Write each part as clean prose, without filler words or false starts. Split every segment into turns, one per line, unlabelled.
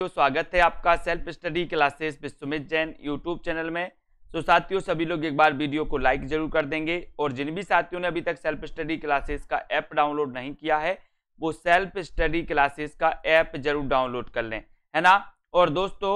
तो स्वागत है आपका self study classes with Sumit Jain YouTube channel में। तो साथियों, सभी लोग एक बार वीडियो को लाइक जरूर कर देंगे और जिन भी साथियों ने अभी तक सेल्फ स्टडी क्लासेस का ऐप डाउनलोड नहीं किया है वो सेल्फ स्टडी क्लासेस का ऐप जरूर डाउनलोड कर लें, है ना। और दोस्तों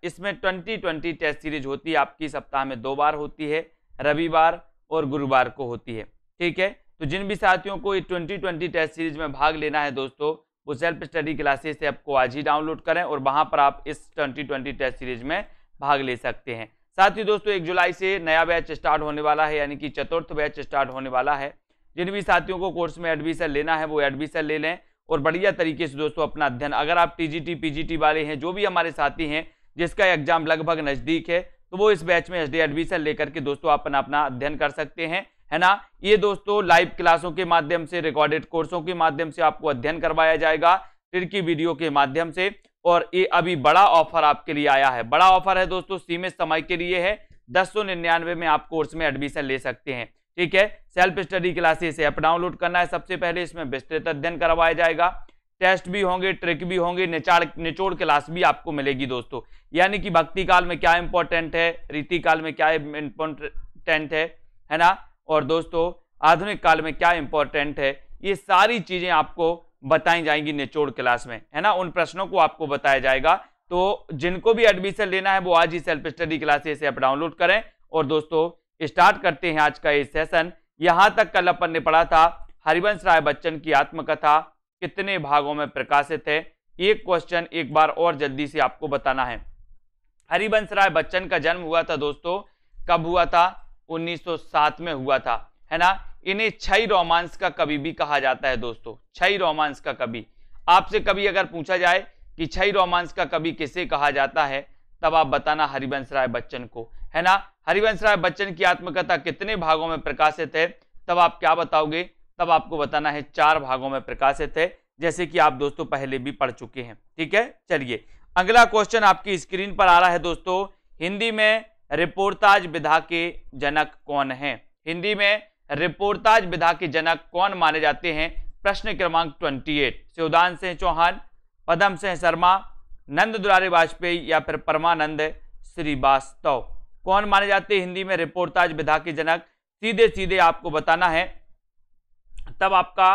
इसमें 2020 टेस्ट सीरीज होती है आपकी, सप्ताह में 2 बार होती है, रविवार और गुरुवार को होती है। ठीक है, तो जिन भी साथियों को ये 2020 टेस्ट सीरीज में भाग लेना है दोस्तों, वो सेल्फ स्टडी क्लासेस ऐप को आज ही डाउनलोड करें और वहां पर आप इस 2020 टेस्ट सीरीज में भाग ले सकते हैं। साथ ही दोस्तों 1 जुलाई से नया बैच स्टार्ट होने वाला है, यानी कि चतुर्थ बैच स्टार्ट होने वाला है। जिन भी साथियों को कोर्स में एडमिशन लेना है वो एडमिशन ले लें और बढ़िया तरीके से दोस्तों अपना अध्ययन, अगर आप टीजीटी पीजीटी वाले हैं, जो भी हमारे साथी हैं जिसका एग्जाम लगभग नजदीक है, तो वो इस बैच में एडमिशन लेकर के दोस्तों अपना अध्ययन कर सकते हैं, है ना। ये दोस्तों लाइव क्लासों के माध्यम से, रिकॉर्डेड कोर्सों के माध्यम से आपको अध्ययन करवाया जाएगा, फिर की वीडियो के माध्यम से। और ये अभी बड़ा ऑफर आपके लिए आया है, बड़ा ऑफर है दोस्तों, सीमित समय के लिए है। 1099 में आप कोर्स में एडमिशन ले सकते हैं। ठीक है, self study classes app download करना है। सबसे पहले इसमें विस्तृत अध्ययन करवाया जाएगा, टेस्ट भी होंगे, ट्रिक भी होंगे, निचोड़ क्लास भी आपको मिलेगी दोस्तों। यानी कि भक्ति काल में क्या इंपॉर्टेंट है, रीति काल में क्या इंपॉर्टेंट है ना, और दोस्तों आधुनिक काल में क्या इंपॉर्टेंट है, ये सारी चीजें आपको बताई जाएंगी निचोड़ क्लास में, है ना। उन प्रश्नों को आपको बताया जाएगा। तो जिनको भी एडमिशन लेना है वो आज ही self study classes app download करें। और दोस्तों स्टार्ट करते हैं आज का ये सेशन। यहां तक कल अपन ने पढ़ा था हरिवंश राय बच्चन की आत्मकथा कितने भागों में प्रकाशित है। एक क्वेश्चन एक बार और जल्दी से आपको बताना है। हरिवंश राय बच्चन का जन्म हुआ था दोस्तों, कब हुआ था? 1907 में हुआ था, है ना। इन्हें क्षय रोमांस का कवि भी कहा जाता है दोस्तों, क्षय रोमांस का कवि। आपसे कभी अगर पूछा जाए कि क्षय रोमांस का कवि किसे कहा जाता है, तब आप बताना हरिवंश राय बच्चन को, है ना। हरिवंश राय बच्चन की आत्मकथा कितने भागों में प्रकाशित है, तब आप क्या बताओगे? तब आपको बताना है 4 भागों में प्रकाशित है, जैसे कि आप दोस्तों पहले भी पढ़ चुके हैं। ठीक है, चलिए अगला क्वेश्चन आपकी स्क्रीन पर आ रहा है दोस्तों। हिंदी में रिपोर्टाज विधा के जनक कौन है? हिंदी में रिपोर्टाज विधा के जनक कौन माने जाते हैं? प्रश्न क्रमांक 28। शिवदान सिंह चौहान, पदम सिंह शर्मा, नंद दुलारे वाजपेयी या फिर परमानंद श्रीवास्तव, कौन माने जाते हैं हिंदी में रिपोर्टाज विधा के जनक? सीधे सीधे आपको बताना है, तब आपका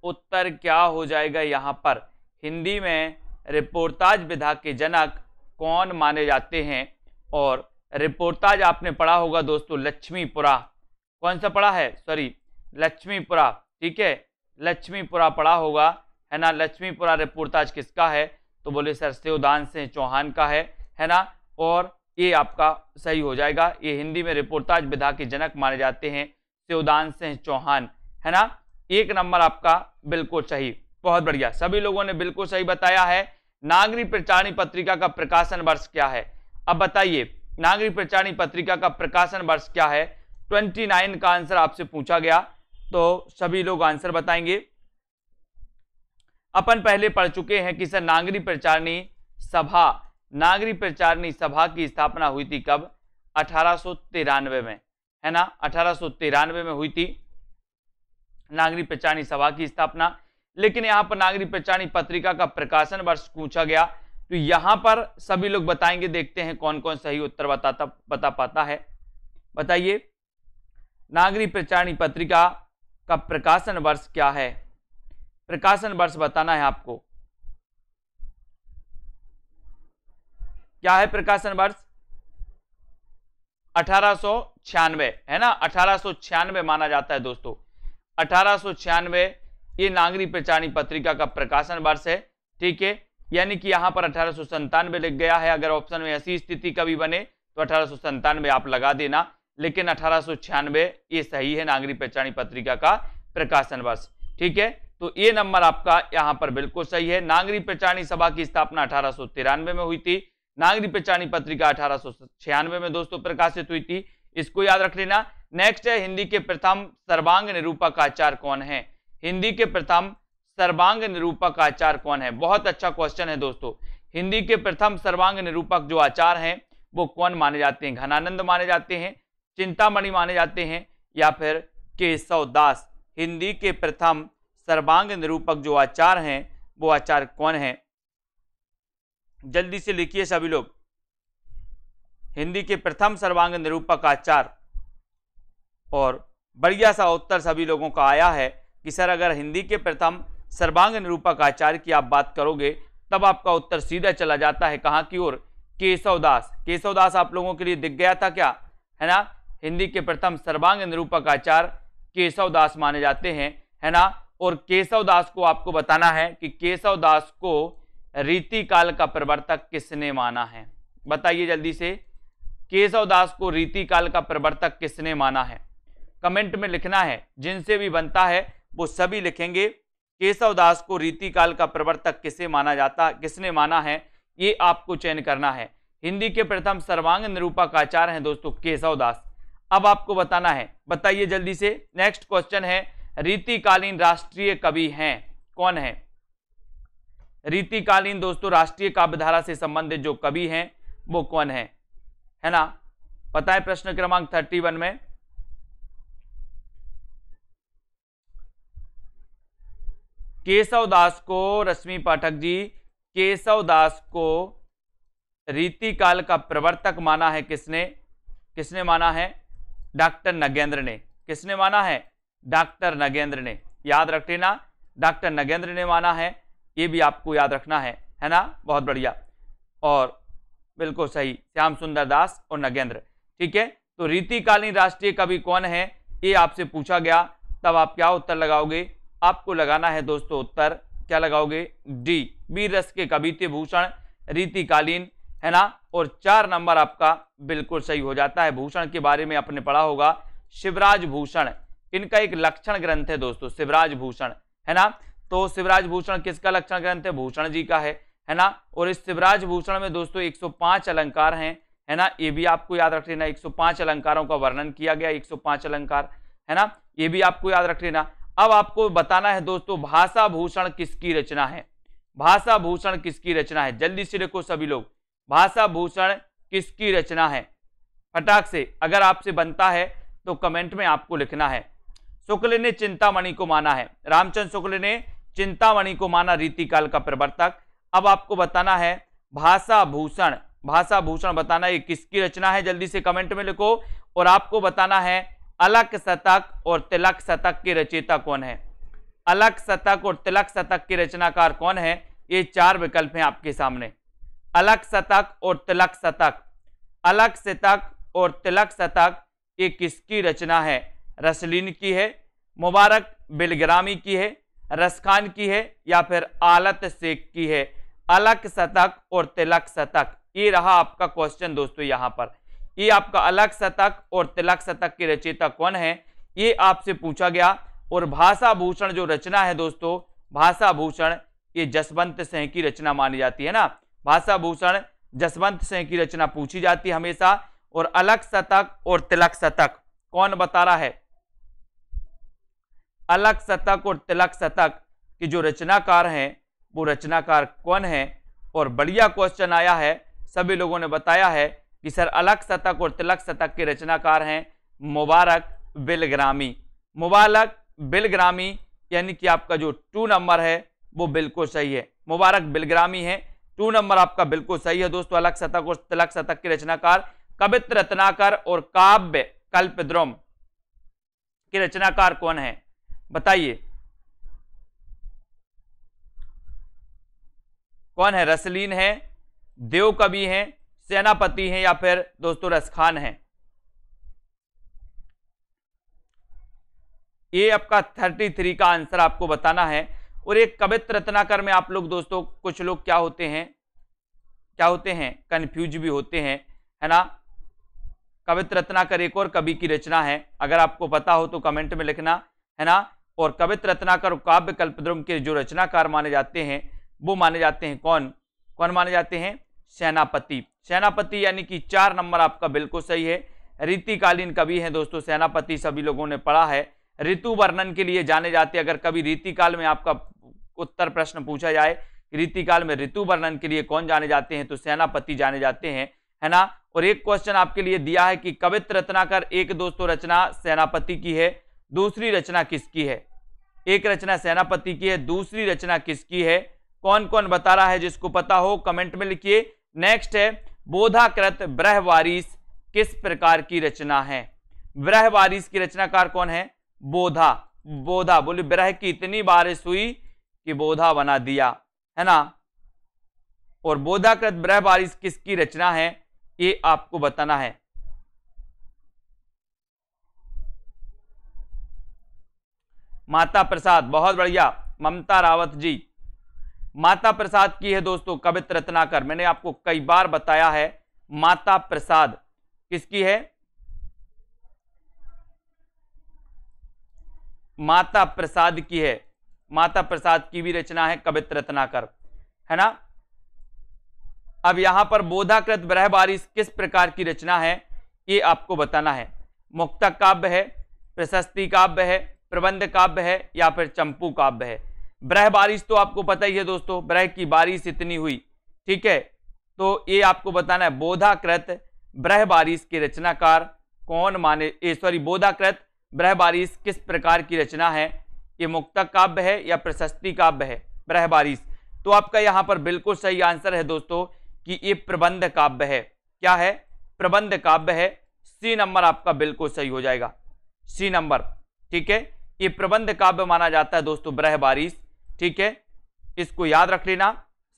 उत्तर क्या हो जाएगा यहां पर। हिंदी में रिपोर्टाज विधा के जनक कौन माने जाते हैं? और रिपोर्टाज आपने पढ़ा होगा दोस्तों लक्ष्मीपुरा, कौन सा पढ़ा है? सॉरी, लक्ष्मीपुरा। ठीक है, लक्ष्मीपुरा पढ़ा होगा, है ना। लक्ष्मीपुरा रिपोर्टाज किसका है? तो बोले सर शिवदान सिंह चौहान का है ना। और ये आपका सही हो जाएगा, ये हिंदी में रिपोर्टाज विधा के जनक माने जाते हैं शिवदान सिंह चौहान, है ना। 1 नंबर आपका बिल्कुल सही, बहुत बढ़िया, सभी लोगों ने बिल्कुल सही बताया है। नागरिक प्रचारणी पत्रिका का प्रकाशन वर्ष क्या है? अब बताइए, नागरिक प्रचारणी पत्रिका का प्रकाशन वर्ष क्या है? 29 का आंसर आपसे पूछा गया, तो सभी लोग आंसर बताएंगे। अपन पहले पढ़ चुके हैं कि सर नागरिक प्रचारणी सभा की स्थापना हुई थी कब? 1893 में, है ना। 1893 में हुई थी नागरिक प्रचारणी सभा की स्थापना। लेकिन यहां पर नागरिक प्रचारणी पत्रिका का प्रकाशन वर्ष पूछा गया, तो यहां पर सभी लोग बताएंगे, देखते हैं कौन कौन सही उत्तर बता पाता है। बताइए, नागरिक प्रचारणी पत्रिका का प्रकाशन वर्ष क्या है? प्रकाशन वर्ष बताना है आपको, क्या है प्रकाशन वर्ष? 1896, है ना। 1896 माना जाता है दोस्तों, 1896 ये नागरिक प्रचारणी पत्रिका का प्रकाशन वर्ष है। ठीक है, यानी कि यहां पर 1897 लिख गया है। अगर ऑप्शन में ऐसी स्थिति कभी बने तो 1897 आप लगा देना, लेकिन 1896 ये सही है नागरिक प्रचारणी पत्रिका का प्रकाशन वर्ष। ठीक है, तो ये नंबर आपका यहां पर बिल्कुल सही है। नागरिक प्रचारणी सभा की स्थापना 1893 में हुई थी। नागरिक प्रचारणी पत्रिका 1896 में दोस्तों प्रकाशित हुई थी, इसको याद रख लेना। नेक्स्ट है, हिंदी के प्रथम सर्वांग निरूपक आचार्य कौन है? हिंदी के प्रथम सर्वांग निरूपक आचार्य कौन है? बहुत अच्छा क्वेश्चन है दोस्तों। हिंदी के प्रथम सर्वांग निरूपक जो आचार्य हैं वो कौन माने जाते हैं? घनानंद माने जाते हैं, चिंतामणि माने जाते हैं, या फिर केशव दास? हिंदी के प्रथम सर्वांग निरूपक जो आचार्य हैं वो आचार्य कौन है? जल्दी से लिखिए सभी लोग। हिंदी के प्रथम सर्वांग निरूपक आचार्य, और बढ़िया सा उत्तर सभी लोगों का आया है कि सर अगर हिंदी के प्रथम सर्वांग निरूपक आचार्य की आप बात करोगे तब आपका उत्तर सीधा चला जाता है कहां की ओर, केशवदास। केशवदास आप लोगों के लिए दिख गया था क्या, है ना। हिंदी के प्रथम सर्वांग निरूपक आचार्य केशवदास माने जाते हैं, है ना। और केशवदास को आपको बताना है कि केशवदास को रीतिकाल का प्रवर्तक किसने माना है, बताइए जल्दी से। केशवदास को रीतिकाल का प्रवर्तक किसने माना है, कमेंट में लिखना है। जिनसे भी बनता है वो सभी लिखेंगे केशवदास को रीतिकाल का प्रवर्तक किसने माना है, ये आपको चयन करना है। हिंदी के प्रथम सर्वांग निरूपक आचार्य हैं दोस्तों केशवदास। अब आपको बताना है, बताइए जल्दी से। नेक्स्ट क्वेश्चन है, रीतिकालीन राष्ट्रीय कवि हैं कौन है। रीतिकालीन दोस्तों राष्ट्रीय काव्यधारा से संबंधित जो कवि हैं वो कौन है ना। पता है प्रश्न क्रमांक 31 में केशवदास को, रश्मि पाठक जी, केशवदास को रीतिकाल का प्रवर्तक माना है किसने माना है, डॉक्टर नगेंद्र ने। किसने माना है, डॉक्टर नगेंद्र ने। याद रख लेना, डॉक्टर नगेंद्र ने माना है, ये भी आपको याद रखना है ना। बहुत बढ़िया, और बिल्कुल सही, श्याम सुंदर दास और नगेंद्र। ठीक है, तो रीतिकालीन राष्ट्रीय कवि कौन है ये आपसे पूछा गया, तब आप क्या उत्तर लगाओगे, आपको लगाना है दोस्तों उत्तर, क्या लगाओगे, डी, वीर रस के कवि थे भूषण, रीतिकालीन, है ना। और 4 नंबर आपका बिल्कुल सही हो जाता है। भूषण के बारे में आपने पढ़ा होगा, शिवराज भूषण, इनका एक लक्षण ग्रंथ है दोस्तों, शिवराज भूषण, है ना। तो शिवराज भूषण किसका लक्षण ग्रंथ है, भूषण जी का है ना। और इस शिवराज भूषण में दोस्तों 105 अलंकार हैं, है ना। ये भी आपको याद रख लेना, 105 अलंकारों का वर्णन किया गया, 105 अलंकार, है ना, ये भी आपको याद रख लेना। अब आपको बताना है दोस्तों भाषा भूषण किसकी रचना है, भाषा भूषण किसकी रचना है, जल्दी से लिखो सभी लोग, भाषा भूषण किसकी रचना है, फटाक से। अगर आपसे बनता है तो कमेंट में आपको लिखना है। शुक्ल ने चिंतामणि को माना है, रामचंद्र शुक्ल ने चिंतामणि को माना रीतिकाल का प्रवर्तक। अब आपको बताना है भाषा भूषण, भाषा भूषण बताना ये किसकी रचना है, जल्दी से कमेंट में लिखो। और आपको बताना है अलक शतक और तिलक शतक के रचयिता कौन है, अलक शतक और तिलक शतक के रचनाकार कौन है। ये 4 विकल्प हैं आपके सामने, अलक शतक और तिलक शतक, अलक शतक और तिलक शतक ये किसकी रचना है, रसलीन की है, मुबारक बिलग्रामी की है, रसखान की है, या फिर आलत शेख की है। अलक शतक और तिलक शतक, ये रहा आपका क्वेश्चन दोस्तों। यहाँ पर ये आपका अलक शतक और तिलक शतक के रचयिता कौन है ये आपसे पूछा गया। और भाषा भूषण जो रचना है दोस्तों, भाषा भूषण ये जसवंत सिंह की रचना मानी जाती है ना। भाषा भूषण जसवंत सिंह की रचना पूछी जाती है हमेशा। और अलक शतक और तिलक शतक कौन बता रहा है, अलक शतक और तिलक शतक के जो रचनाकार हैं वो रचनाकार कौन है। और बढ़िया क्वेश्चन आया है, सभी लोगों ने बताया है कि सर अलक शतक और तिलक शतक के रचनाकार हैं मुबारक बिलग्रामी। मुबारक बिलग्रामी यानी कि आपका जो 2 नंबर है वो बिल्कुल सही है, मुबारक बिलग्रामी है, 2 नंबर आपका बिल्कुल सही है दोस्तों। अलक शतक और तिलक शतक के रचनाकार कवित्र रत्नाकर और काव्य कल्पद्रुम के रचनाकार कौन है, बताइए कौन है, रसलीन है, देव कवि हैं, सेनापति हैं, या फिर दोस्तों रसखान हैं। ये आपका 33 का आंसर आपको बताना है। और एक कवित्र रत्नाकर में आप लोग दोस्तों कुछ लोग क्या होते हैं कंफ्यूज भी होते हैं, है ना। कवित्र रत्नाकर एक और कवि की रचना है, अगर आपको पता हो तो कमेंट में लिखना, है ना। और कवित्र रत्नाकर और काव्य कल्पद्रुम के जो रचनाकार माने जाते हैं वो माने जाते हैं कौन माने जाते हैं, सेनापति। सेनापति यानी कि 4 नंबर आपका बिल्कुल सही है। रीतिकालीन कवि हैं दोस्तों सेनापति, सभी लोगों ने पढ़ा है। ऋतु वर्णन के लिए जाने जाते हैं। अगर कभी रीतिकाल में आपका उत्तर प्रश्न पूछा जाए रीतिकाल में ऋतु वर्णन के लिए कौन जाने जाते हैं, तो सेनापति जाने जाते हैं, है ना। और एक क्वेश्चन आपके लिए दिया है कि कवित्र रत्नाकर एक दोस्तों रचना सेनापति की है, दूसरी रचना किसकी है। एक रचना सेनापति की है, दूसरी रचना किसकी है, कौन कौन बता रहा है? जिसको पता हो कमेंट में लिखिए। नेक्स्ट है बोधाकृत ब्रहवारिस किस प्रकार की रचना है? ब्रहवारिस की रचनाकार कौन है? बोधा। बोधा बोले ब्रह की इतनी बारिश हुई कि बोधा बना दिया, है ना। और बोधाकृत ब्रहवारिस किसकी रचना है ये आपको बताना है। माता प्रसाद, बहुत बढ़िया ममता रावत जी, माता प्रसाद की है दोस्तों कवित्र रत्नाकर। मैंने आपको कई बार बताया है माता प्रसाद किसकी है? माता प्रसाद की है। माता प्रसाद की भी रचना है कवित्र रत्नाकर, है ना। अब यहां पर बोधाकृत ब्रहवारिस किस प्रकार की रचना है ये आपको बताना है। मुक्तक काव्य है, प्रशस्ति काव्य है, प्रबंध काव्य है या फिर चंपू काव्य है। ब्रहवारिस तो आपको पता ही है दोस्तों, ब्रह की बारिश इतनी हुई, ठीक है। तो ये आपको बताना है बोधाकृत ब्रहवारिस के रचनाकार कौन माने, बोधाकृत ब्रहवारिस किस प्रकार की रचना है? ये मुक्तक काव्य है या प्रशस्ति काव्य है ब्रहवारिस? तो आपका यहां पर बिल्कुल सही आंसर है दोस्तों कि ये प्रबंध काव्य है। क्या है? प्रबंध काव्य है। सी नंबर आपका बिल्कुल सही हो जाएगा, सी नंबर, ठीक है। ये प्रबंध काव्य माना जाता है दोस्तों ब्रहवारिस, ठीक है, इसको याद रख लेना,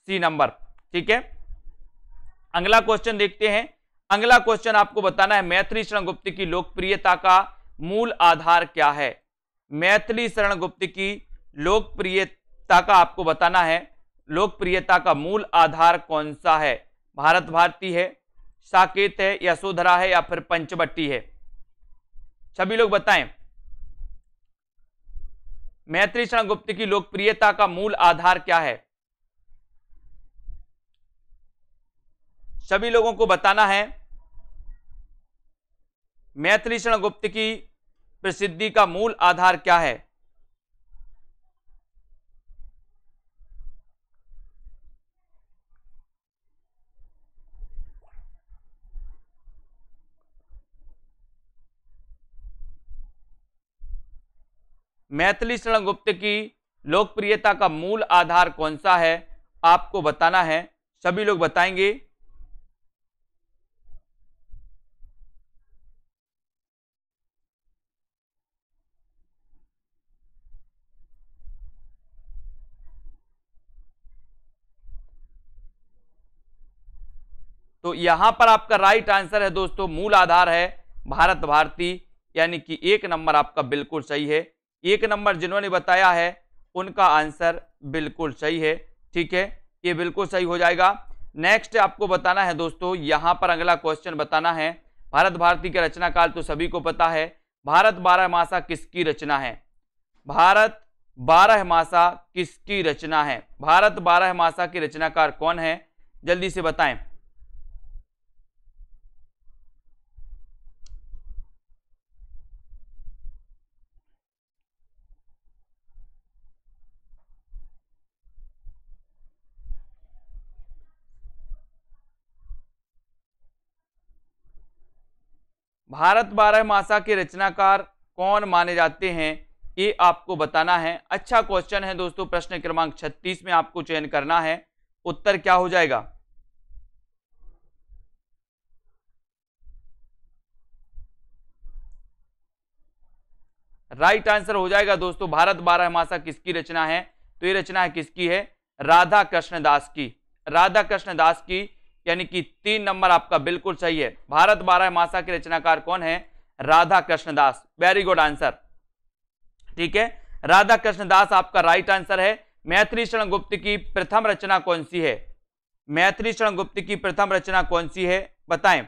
सी नंबर, ठीक है। अगला क्वेश्चन देखते हैं। अगला क्वेश्चन आपको बताना है मैथिली शरण गुप्त की लोकप्रियता का मूल आधार क्या है? मैथिली शरण गुप्त की लोकप्रियता का आपको बताना है, लोकप्रियता का मूल आधार कौन सा है? भारत भारती है, साकेत है, यशोधरा है या फिर पंचवटी है? सभी लोग बताएं। मैथिली शरण गुप्त की लोकप्रियता का मूल आधार क्या है? सभी लोगों को बताना है मैथिली शरण गुप्त की प्रसिद्धि का मूल आधार क्या है? मैथिली शरण गुप्त की लोकप्रियता का मूल आधार कौन सा है आपको बताना है। सभी लोग बताएंगे। तो यहां पर आपका राइट आंसर है दोस्तों, मूल आधार है भारत भारती, यानी कि एक नंबर आपका बिल्कुल सही है। एक नंबर जिन्होंने बताया है उनका आंसर बिल्कुल सही है, ठीक है, ये बिल्कुल सही हो जाएगा। नेक्स्ट आपको बताना है दोस्तों, यहां पर अगला क्वेश्चन बताना है भारत भारती का रचनाकाल तो सभी को पता है। भारत बारहमासा किसकी रचना है? भारत बारहमासा किसकी रचना है? भारत बारहमासा के रचनाकार कौन है? जल्दी से बताएं। भारत बारहमासा के रचनाकार कौन माने जाते हैं ये आपको बताना है। अच्छा क्वेश्चन है दोस्तों, प्रश्न क्रमांक 36 में आपको चयन करना है, उत्तर क्या हो जाएगा? राइट आंसर हो जाएगा दोस्तों भारत बारहमासा किसकी रचना है? तो ये रचना है किसकी है? राधा कृष्ण दास की, राधा कृष्ण दास की, यानी कि 3 नंबर आपका बिल्कुल सही है। भारत बारहमासा के रचनाकार कौन है? राधा कृष्ण दास, वेरी गुड आंसर, ठीक है, राधा कृष्ण दास आपका राइट आंसर है। मैथिली शरण गुप्त की प्रथम रचना कौन सी है? मैथिली शरण गुप्त की प्रथम रचना कौन सी है बताएं।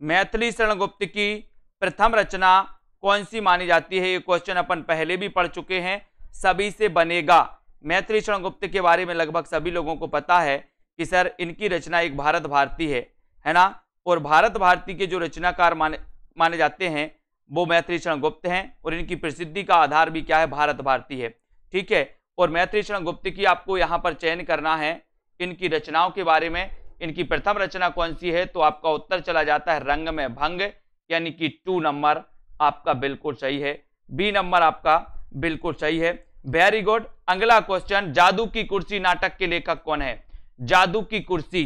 मैथिली शरण गुप्त की प्रथम रचना कौन सी मानी जाती है? ये क्वेश्चन अपन पहले भी पढ़ चुके हैं, सभी से बनेगा। मैथिली शरण गुप्त के बारे में लगभग सभी लोगों को पता है कि सर इनकी रचना एक भारत भारती है ना। और भारत भारती के जो रचनाकार माने जाते हैं वो मैथिली शरण गुप्त हैं, और इनकी प्रसिद्धि का आधार भी क्या है? भारत भारती है, ठीक है। और मैथिली शरण गुप्त की आपको यहाँ पर चयन करना है इनकी रचनाओं के बारे में। इनकी प्रथम रचना कौन सी है? तो आपका उत्तर चला जाता है रंग में भंग, यानी कि 2 नंबर आपका बिल्कुल सही है, बी नंबर आपका बिल्कुल सही है। Very good. अगला क्वेश्चन, जादू की कुर्सी नाटक के लेखक कौन है? जादू की कुर्सी,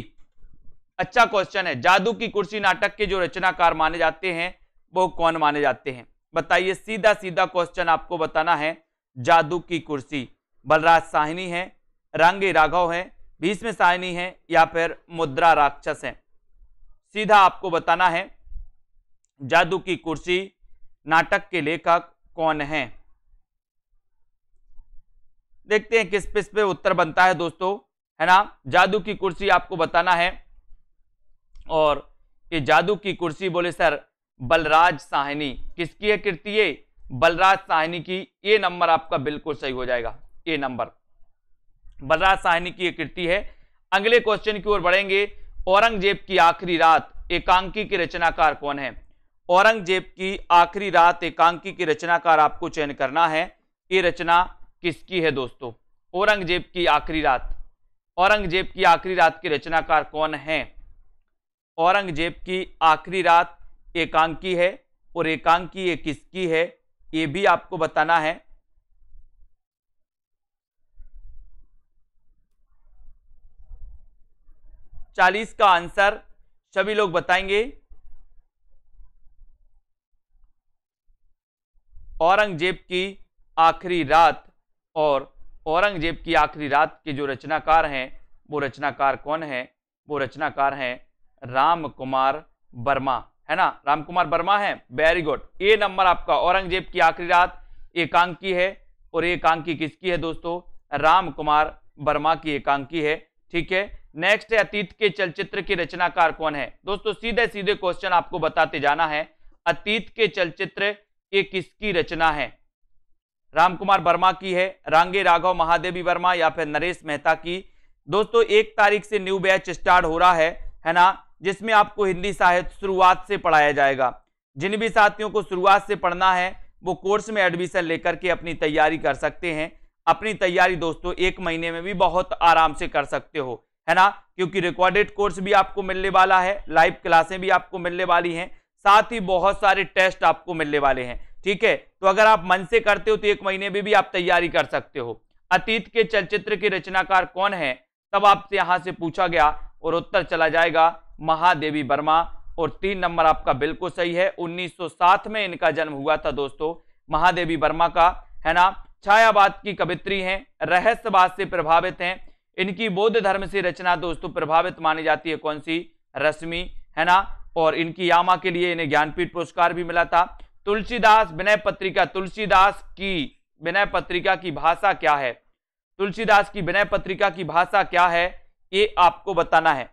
अच्छा क्वेश्चन है। जादू की कुर्सी नाटक के जो रचनाकार माने जाते हैं वो कौन माने जाते हैं? बताइए, सीधा सीधा क्वेश्चन आपको बताना है। जादू की कुर्सी बलराज साहनी है, रांगे राघव है, भीष्म साहनी है, या फिर मुद्रा राक्षस है? सीधा आपको बताना है जादू की कुर्सी नाटक के लेखक कौन है। देखते हैं किस पे उत्तर बनता है दोस्तों, है ना। जादू की कुर्सी आपको बताना है, और ये जादू की कुर्सी बोले सर बलराज साहनी, किसकी है कृति? ये बलराज साहनी की। ये नंबर आपका बिल्कुल सही हो जाएगा, ये नंबर बलराज साहनी की कृति है। अगले क्वेश्चन की ओर बढ़ेंगे। औरंगजेब की आखिरी रात एकांकी के रचनाकार कौन है? औरंगजेब की आखिरी रात एकांकी के रचनाकार आपको चयन करना है। ये रचना किसकी है दोस्तों? औरंगजेब की आखिरी रात, औरंगजेब की आखिरी रात के रचनाकार कौन है? औरंगजेब की आखिरी रात एकांकी है, और एकांकी ये किसकी है ये भी आपको बताना है। चालीस का आंसर सभी लोग बताएंगे। औरंगजेब की आखिरी रात, और औरंगजेब की आखिरी रात के जो रचनाकार हैं वो रचनाकार कौन है? वो रचनाकार हैं राम कुमार वर्मा, है ना। राम कुमार वर्मा है, वेरी गुड। ए नंबर आपका। औरंगजेब की आखिरी रात एकांकी है, और एकांकी किसकी है दोस्तों? राम कुमार वर्मा की एकांकी है। ठीक है, नेक्स्ट है अतीत के चलचित्र के रचनाकार कौन है? दोस्तों सीधे सीधे क्वेश्चन आपको बताते जाना है। अतीत के चलचित्र ये किसकी रचना है? राम कुमार वर्मा की है, रांगे राघव महादेवी वर्मा, या फिर नरेश मेहता की? दोस्तों 1 तारीख से न्यू बैच स्टार्ट हो रहा है ना, जिसमें आपको हिंदी साहित्य शुरुआत से पढ़ाया जाएगा। जिन भी साथियों को शुरुआत से पढ़ना है वो कोर्स में एडमिशन लेकर के अपनी तैयारी कर सकते हैं। अपनी तैयारी दोस्तों 1 महीने में भी बहुत आराम से कर सकते हो, है ना, क्योंकि रिकॉर्डेड कोर्स भी आपको मिलने वाला है, लाइव क्लासें भी आपको मिलने वाली हैं, साथ ही बहुत सारे टेस्ट आपको मिलने वाले हैं। ठीक है, तो अगर आप मन से करते हो तो 1 महीने में भी आप तैयारी कर सकते हो। अतीत के चलचित्र के रचनाकार कौन है, तब आपसे यहां से पूछा गया, और उत्तर चला जाएगा महादेवी वर्मा, और 3 नंबर आपका बिल्कुल सही है। 1907 में इनका जन्म हुआ था दोस्तों, महादेवी वर्मा का, है ना। छायावाद की कवित्री हैं, रहस्यवाद से प्रभावित हैं। इनकी बौद्ध धर्म से रचना दोस्तों प्रभावित मानी जाती है, कौन सी? रश्मि, है ना। और इनकी यामा के लिए इन्हें ज्ञानपीठ पुरस्कार भी मिला था। तुलसीदास विनय पत्रिका, तुलसीदास की विनय पत्रिका की भाषा क्या है? तुलसीदास की विनय पत्रिका की भाषा क्या है ये आपको बताना है।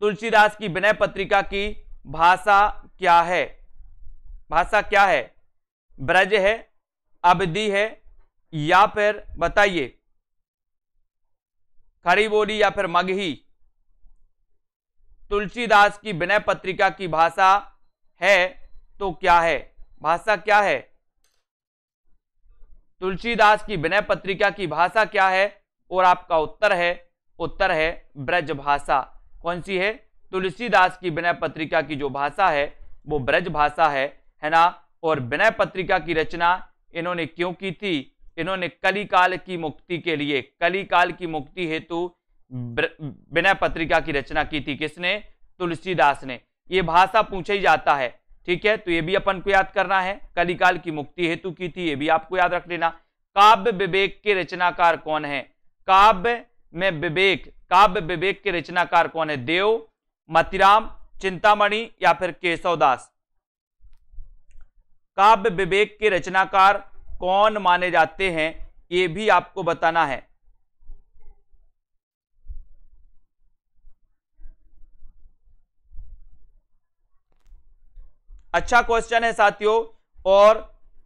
तुलसीदास की विनय पत्रिका की भाषा क्या है? भाषा क्या है? ब्रज है, अवधी है, या फिर बताइए खड़ी बोली, या फिर मगही? तुलसीदास की विनय पत्रिका की भाषा है तो क्या है? भाषा क्या है? तुलसीदास की विनय पत्रिका की भाषा क्या है? और आपका उत्तर है ब्रज भाषा। कौन सी है? तुलसीदास की विनय पत्रिका की जो भाषा है वो ब्रज भाषा है ना। और विनय पत्रिका की रचना इन्होंने क्यों की थी? इन्होंने कलिकाल की मुक्ति के लिए, कलिकाल की मुक्ति हेतु विनय पत्रिका की रचना की थी। किसने? तुलसीदास ने। ये भाषा पूछा ही जाता है, ठीक है, तो ये भी अपन को याद करना है। कलिकाल की मुक्ति हेतु की थी, ये भी आपको याद रख लेना। काव्य विवेक के रचनाकार कौन है? काव्य में विवेक, काव्य विवेक के रचनाकार कौन है? देव, मतिराम, चिंतामणि, या फिर केशवदास? काव्य विवेक के रचनाकार कौन माने जाते हैं ये भी आपको बताना है। अच्छा क्वेश्चन है साथियों, और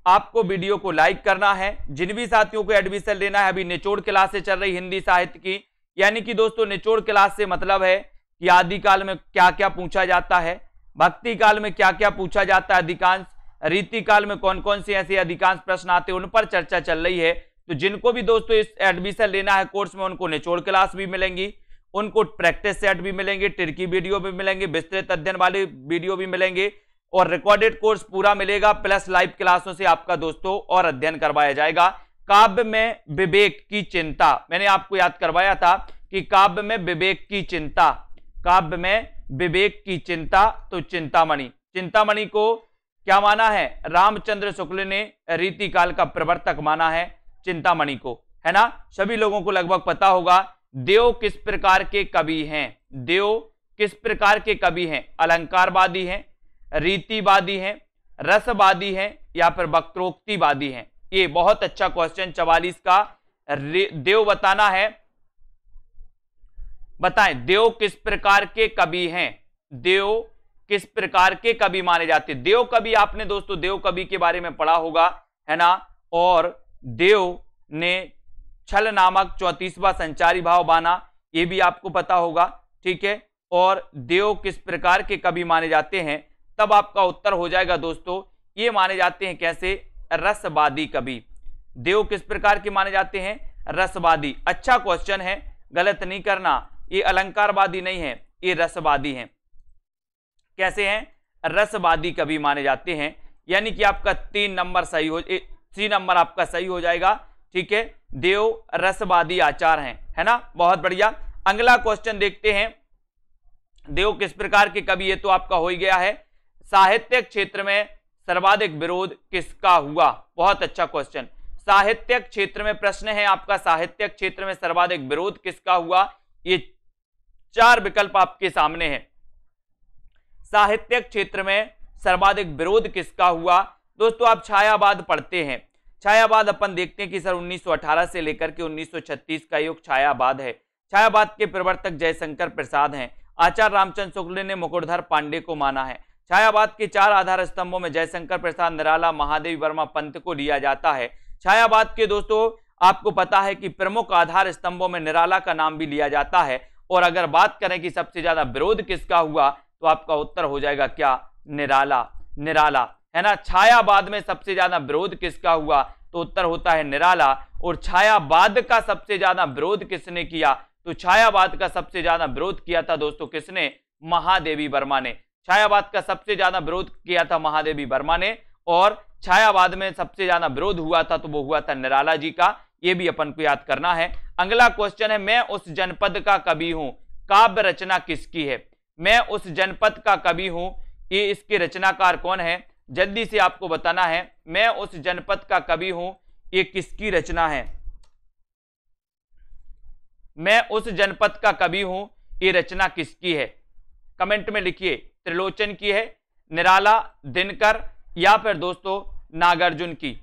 आपको वीडियो को लाइक करना है। जिन भी साथियों को एडमिशन लेना है, अभी निचोड़ क्लास से चल रही हिंदी साहित्य की, यानी कि दोस्तों निचोड़ क्लास से मतलब है कि आदिकाल में क्या क्या पूछा जाता है, भक्ति काल में क्या क्या पूछा जाता है, अधिकांश रीति काल में कौन कौन से ऐसे अधिकांश प्रश्न आते हैं, उन पर चर्चा चल रही है। तो जिनको भी दोस्तों इस एडमिशन लेना है कोर्स में, उनको निचोड़ क्लास भी मिलेंगी, उनको प्रैक्टिस सेट भी मिलेंगे, टिरकी वीडियो भी मिलेंगे, विस्तृत अध्ययन वाले वीडियो भी मिलेंगे, और रिकॉर्डेड कोर्स पूरा मिलेगा प्लस लाइव क्लासों से आपका दोस्तों और अध्ययन करवाया जाएगा। काव्य में विवेक की चिंता, मैंने आपको याद करवाया था कि काव्य में विवेक की चिंता, काव्य में विवेक की चिंता, तो चिंतामणि, चिंतामणि को क्या माना है, रामचंद्र शुक्ल ने रीतिकाल का प्रवर्तक माना है चिंतामणि को, है ना। सभी लोगों को लगभग पता होगा। देव किस प्रकार के कवि हैं, देव किस प्रकार के कवि हैं, अलंकारवादी हैं, रीतिवादी हैं, रसवादी हैं या फिर वक्रोक्तिवादी हैं। ये बहुत अच्छा क्वेश्चन 44 का देव बताना है। बताएं देव किस प्रकार के कवि हैं, देव किस प्रकार के कवि माने जाते हैं। देव कवि आपने दोस्तों देव कवि के बारे में पढ़ा होगा, है ना। और देव ने छल नामक 34वां संचारी भाव बाना, ये भी आपको पता होगा, ठीक है। और देव किस प्रकार के कवि माने जाते हैं, तब आपका उत्तर हो जाएगा दोस्तों, ये माने जाते हैं कैसे, रसवादी कवि। देव किस प्रकार के माने जाते हैं, रसवादी। अच्छा क्वेश्चन है, गलत नहीं करना, ये अलंकारवादी नहीं है, ये रसवादी हैं। कैसे हैं, रसवादी कवि माने जाते हैं, यानी कि आपका 3 नंबर सही हो, 3 नंबर आपका सही हो जाएगा, ठीक है। देव रसवादी आचार हैं, है ना, बहुत बढ़िया। अगला क्वेश्चन देखते हैं, देव किस प्रकार के कवि, ये तो आपका हो ही गया है। साहित्यिक क्षेत्र में सर्वाधिक विरोध किसका हुआ, बहुत अच्छा क्वेश्चन। साहित्यिक क्षेत्र में प्रश्न है आपका, साहित्यिक क्षेत्र में सर्वाधिक विरोध किसका हुआ, ये 4 विकल्प आपके सामने हैं। साहित्यिक क्षेत्र में सर्वाधिक विरोध किसका हुआ। दोस्तों आप छायावाद पढ़ते हैं, छायावाद अपन देखते हैं कि सर 1918 से लेकर के 1936 का युग छायावाद है। छायावाद के प्रवर्तक जयशंकर प्रसाद हैं। आचार्य रामचंद्र शुक्ल ने मुकुटधर पांडे को माना है। छायावाद के 4 आधार स्तंभों में जयशंकर प्रसाद, निराला, महादेवी वर्मा, पंत को लिया जाता है। छायावाद के दोस्तों आपको पता है कि प्रमुख आधार स्तंभों में निराला का नाम भी लिया जाता है। और अगर बात करें कि सबसे ज्यादा विरोध किसका हुआ, तो आपका उत्तर हो जाएगा क्या, निराला, निराला, है ना। छायावाद में सबसे ज्यादा विरोध किसका हुआ, तो उत्तर होता है निराला। और छायावाद का सबसे ज्यादा विरोध किसने किया, तो छायावाद का सबसे ज्यादा विरोध किया था दोस्तों किसने, महादेवी वर्मा ने। छायावाद का सबसे ज्यादा विरोध किया था महादेवी वर्मा ने। और छायावाद में सबसे ज्यादा विरोध हुआ था तो वो हुआ था निराला जी का, ये भी अपन को याद करना है। अगला क्वेश्चन है, मैं उस जनपद का कवि हूं, काव्य रचना किसकी है। मैं उस जनपद का कवि हूं, ये इसके रचनाकार कौन है, जल्दी से आपको बताना है। मैं उस जनपद का कवि हूं, ये किसकी रचना है। मैं उस जनपद का कवि हूं, ये रचना किसकी है, कमेंट में लिखिए। त्रिलोचन की है, निराला, दिनकर या फिर दोस्तों नागार्जुन की।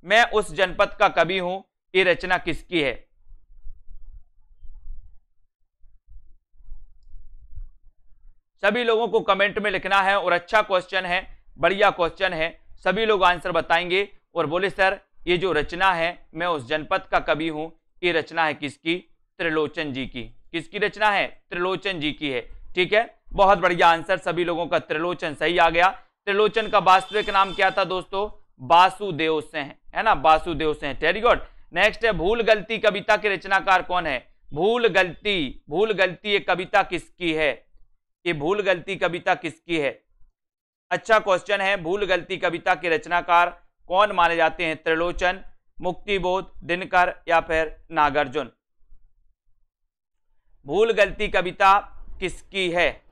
मैं उस जनपद का कवि हूं, ये रचना किसकी है। सभी लोगों को कमेंट में लिखना है। और अच्छा क्वेश्चन है, बढ़िया क्वेश्चन है, सभी लोग आंसर बताएंगे और बोले सर ये जो रचना है मैं उस जनपद का कवि हूं, ये रचना है किसकी, त्रिलोचन जी की। किसकी रचना है, त्रिलोचन जी की है, ठीक है। बहुत बढ़िया आंसर सभी लोगों का, त्रिलोचन सही आ गया। त्रिलोचन का वास्तविक नाम क्या था दोस्तों, वासुदेव सिंह, है ना, Vasudev Singh, very good. Next है, भूल गलती कविता के रचनाकार कौन है। भूल गलती, भूल गलती ये कविता किसकी है, ये भूल गलती कविता किसकी है। अच्छा क्वेश्चन है, भूल गलती कविता के रचनाकार कौन माने जाते हैं, त्रिलोचन, मुक्तिबोध, दिनकर या फिर नागार्जुन। भूल गलती कविता किसकी है।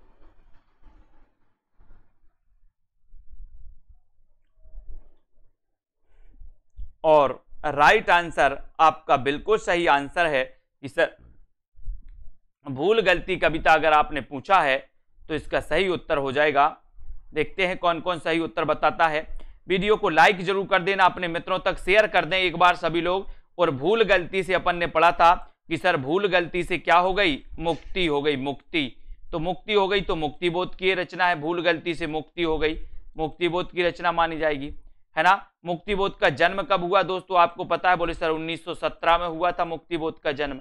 और राइट आंसर आपका बिल्कुल सही आंसर है कि सर भूल गलती कविता अगर आपने पूछा है तो इसका सही उत्तर हो जाएगा। देखते हैं कौन कौन सही उत्तर बताता है। वीडियो को लाइक जरूर कर देना, अपने मित्रों तक शेयर कर दें एक बार सभी लोग। और भूल गलती से अपन ने पढ़ा था कि सर भूल गलती से क्या हो गई, मुक्ति हो गई, मुक्ति। तो मुक्ति हो गई तो मुक्तिबोध की रचना है, भूल गलती से मुक्ति हो गई, मुक्तिबोध की रचना मानी जाएगी, है ना। मुक्तिबोध का जन्म कब हुआ दोस्तों आपको पता है, बोले सर 1917 में हुआ था मुक्तिबोध का जन्म,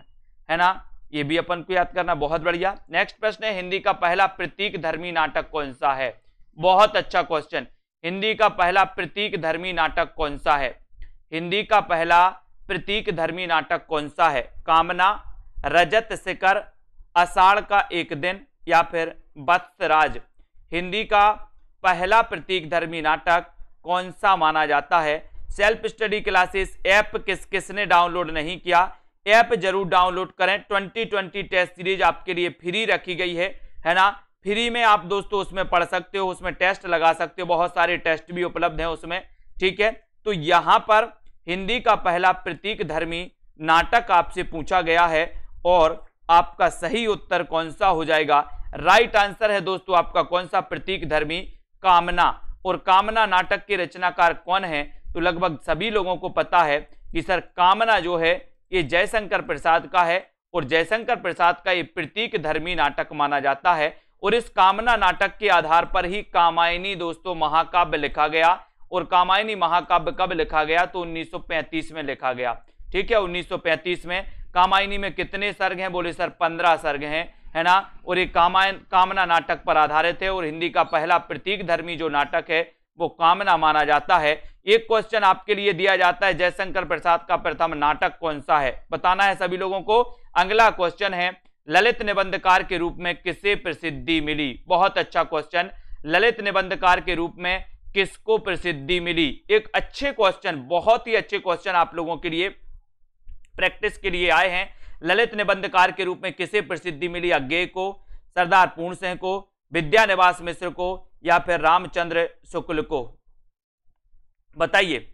है ना। ये भी अपन को याद करना, बहुत बढ़िया। नेक्स्ट प्रश्न है, हिंदी का पहला प्रतीक धर्मी नाटक कौन सा है। बहुत अच्छा क्वेश्चन, हिंदी का पहला प्रतीक धर्मी नाटक कौन सा है। हिंदी का पहला प्रतीक धर्मी नाटक कौन सा है। कामना, रजत शिखर, आषाढ़ का एक दिन या फिर वत्सराज। हिंदी का पहला प्रतीकधर्मी नाटक कौन सा माना जाता है? सेल्फ स्टडी क्लासेस ऐप किस किसने डाउनलोड नहीं किया? ऐप जरूर डाउनलोड करें। 2020 टेस्ट सीरीज आपके लिए फ्री रखी गई है ना? फ्री में आप दोस्तों उसमें पढ़ सकते हो, उसमें टेस्ट लगा सकते हो, बहुत सारे टेस्ट भी उपलब्ध हैं उसमें, ठीक है। तो यहां पर हिंदी का पहला प्रतीकधर्मी नाटक आपसे पूछा गया है और आपका सही उत्तर कौन सा हो जाएगा? राइट आंसर है दोस्तों आपका कौन सा? प्रतीकधर्मी कामना। और कामना नाटक के रचनाकार कौन है? तो लगभग सभी लोगों को पता है कि सर कामना जो है ये जयशंकर प्रसाद का है और जयशंकर प्रसाद का ये प्रतीकधर्मी नाटक माना जाता है। और इस कामना नाटक के आधार पर ही कामायनी दोस्तों महाकाव्य लिखा गया। और कामायनी महाकाव्य कब लिखा गया? तो 1935 में लिखा गया, ठीक है। 1935 में। कामायनी में कितने सर्ग हैं? बोले सर 15 सर्ग हैं, है ना। और ये कामना नाटक पर आधारित है और हिंदी का पहला प्रतीकधर्मी जो नाटक है वो कामना माना जाता है। एक क्वेश्चन आपके लिए दिया जाता है, जयशंकर प्रसाद का प्रथम नाटक कौन सा है? बताना है सभी लोगों को। अगला क्वेश्चन है, ललित निबंधकार के रूप में किसे प्रसिद्धि मिली? बहुत अच्छा क्वेश्चन। ललित निबंधकार के रूप में किसको प्रसिद्धि मिली? एक अच्छे क्वेश्चन, बहुत ही अच्छे क्वेश्चन आप लोगों के लिए प्रैक्टिस के लिए आए हैं। ललित निबंधकार के रूप में किसे प्रसिद्धि मिली? अज्ञेय को, सरदार पूर्ण सिंह को, विद्यानिवास मिश्र को या फिर रामचंद्र शुक्ल को? बताइए,